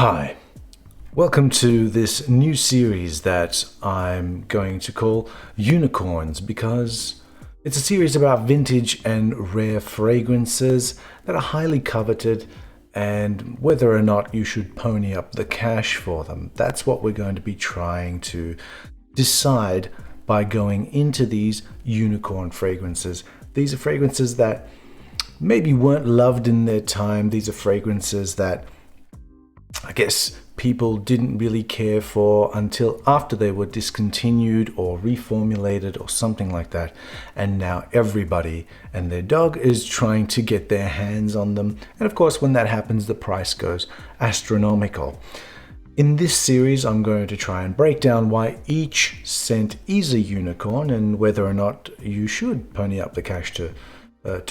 Hi, welcome to this new series that I'm going to call Unicorns because it's a series about vintage and rare fragrances that are highly coveted and whether or not you should pony up the cash for them. That's what we're going to be trying to decide by going into these unicorn fragrances. These are fragrances that maybe weren't loved in their time. These are fragrances that I guess people didn't really care for until after they were discontinued or reformulated or something like that. And now everybody and their dog is trying to get their hands on them. And of course, when that happens, the price goes astronomical. In this series, I'm going to try and break down why each scent is a unicorn and whether or not you should pony up the cash to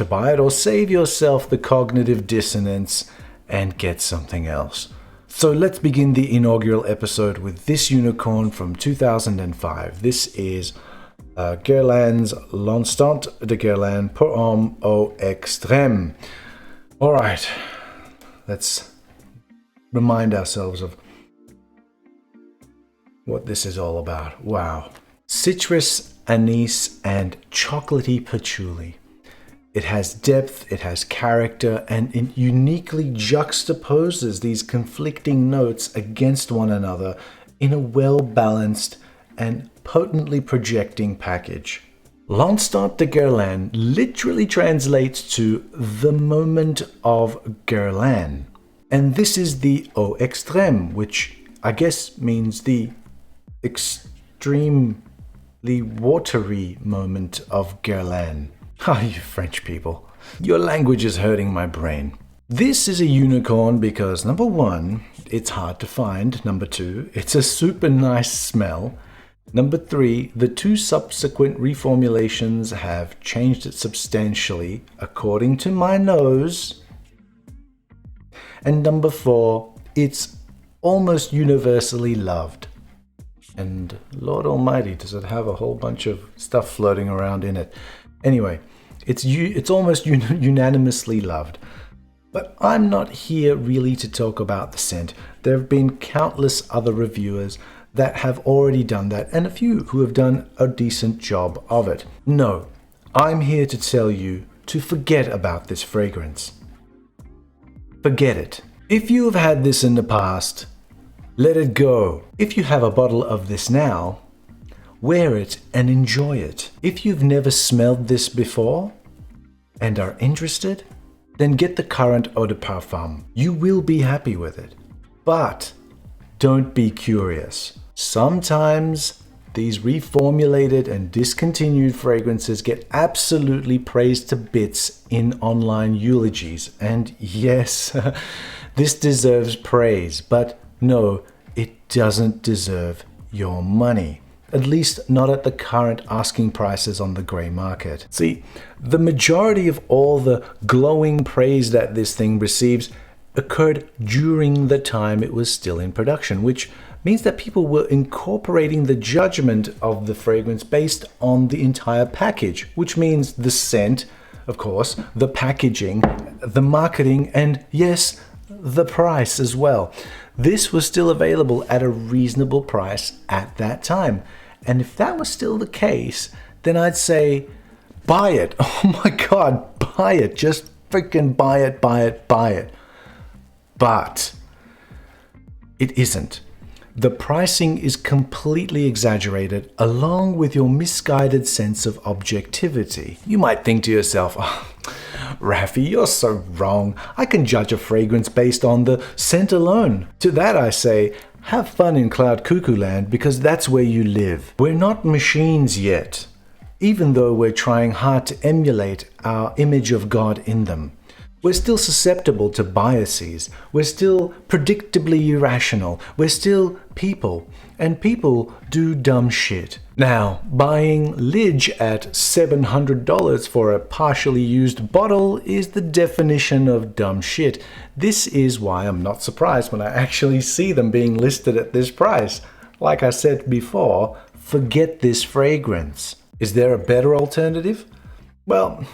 buy it or save yourself the cognitive dissonance and get something else. So let's begin the inaugural episode with this unicorn from 2005. This is Guerlain's Linstant de Guerlain pour homme au extrême. All right, let's remind ourselves of what this is all about. Wow. Citrus, anise, and chocolatey patchouli. It has depth, it has character, and it uniquely juxtaposes these conflicting notes against one another in a well-balanced and potently projecting package. Linstant de Guerlain literally translates to the moment of Guerlain. And this is the au extrême, which I guess means the extremely watery moment of Guerlain. Ah, you French people. Your language is hurting my brain. This is a unicorn because number one, it's hard to find. Number two, it's a super nice smell. Number three, the two subsequent reformulations have changed it substantially, according to my nose. And number four, it's almost universally loved. And Lord Almighty, does it have a whole bunch of stuff floating around in it. Anyway, it's almost unanimously loved. But I'm not here really to talk about the scent. There have been countless other reviewers that have already done that, and a few who have done a decent job of it. No, I'm here to tell you to forget about this fragrance. Forget it. If you have had this in the past, let it go. If you have a bottle of this now, wear it and enjoy it. If you've never smelled this before and are interested, then get the current eau de parfum. You will be happy with it. But don't be curious. Sometimes these reformulated and discontinued fragrances get absolutely praised to bits in online eulogies. And yes, this deserves praise, but no, it doesn't deserve your money. At least not at the current asking prices on the grey market. See, the majority of all the glowing praise that this thing receives occurred during the time it was still in production, which means that people were incorporating the judgment of the fragrance based on the entire package, which means the scent, of course, the packaging, the marketing, and yes, the price as well. This was still available at a reasonable price at that time. And if that was still the case, then I'd say, buy it. Oh my God, buy it. Just freaking buy it, buy it, buy it. But it isn't. The pricing is completely exaggerated along with your misguided sense of objectivity. You might think to yourself, oh, Raffi, you're so wrong. I can judge a fragrance based on the scent alone. To that I say, have fun in Cloud Cuckoo Land because that's where you live. We're not machines yet, even though we're trying hard to emulate our image of God in them. We're still susceptible to biases. We're still predictably irrational. We're still people, and people do dumb shit. Now, buying LIDG at $700 for a partially used bottle is the definition of dumb shit. This is why I'm not surprised when I actually see them being listed at this price. Like I said before, forget this fragrance. Is there a better alternative? Well,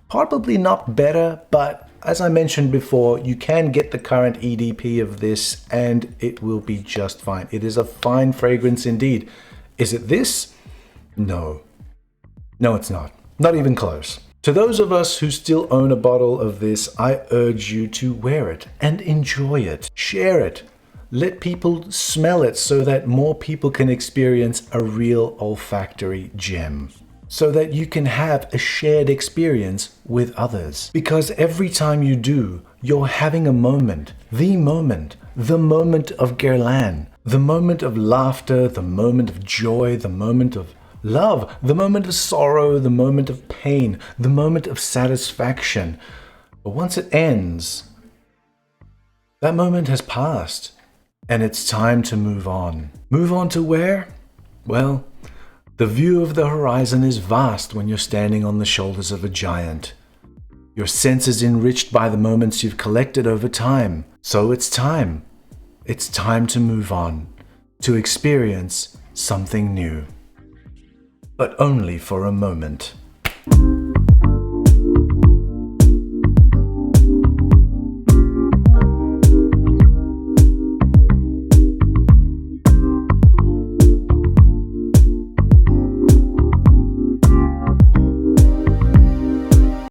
probably not better, but as I mentioned before, you can get the current EDP of this and it will be just fine. It is a fine fragrance indeed. Is it this? No. No, it's not. Not even close. To those of us who still own a bottle of this, I urge you to wear it and enjoy it. Share it. Let people smell it so that more people can experience a real olfactory gem. So that you can have a shared experience with others. Because every time you do, you're having a moment. The moment of Guerlain. The moment of laughter, the moment of joy, the moment of love, the moment of sorrow, the moment of pain, the moment of satisfaction. But once it ends, that moment has passed and it's time to move on. Move on to where? Well, the view of the horizon is vast when you're standing on the shoulders of a giant. Your senses enriched by the moments you've collected over time. So it's time. It's time to move on, to experience something new. But only for a moment.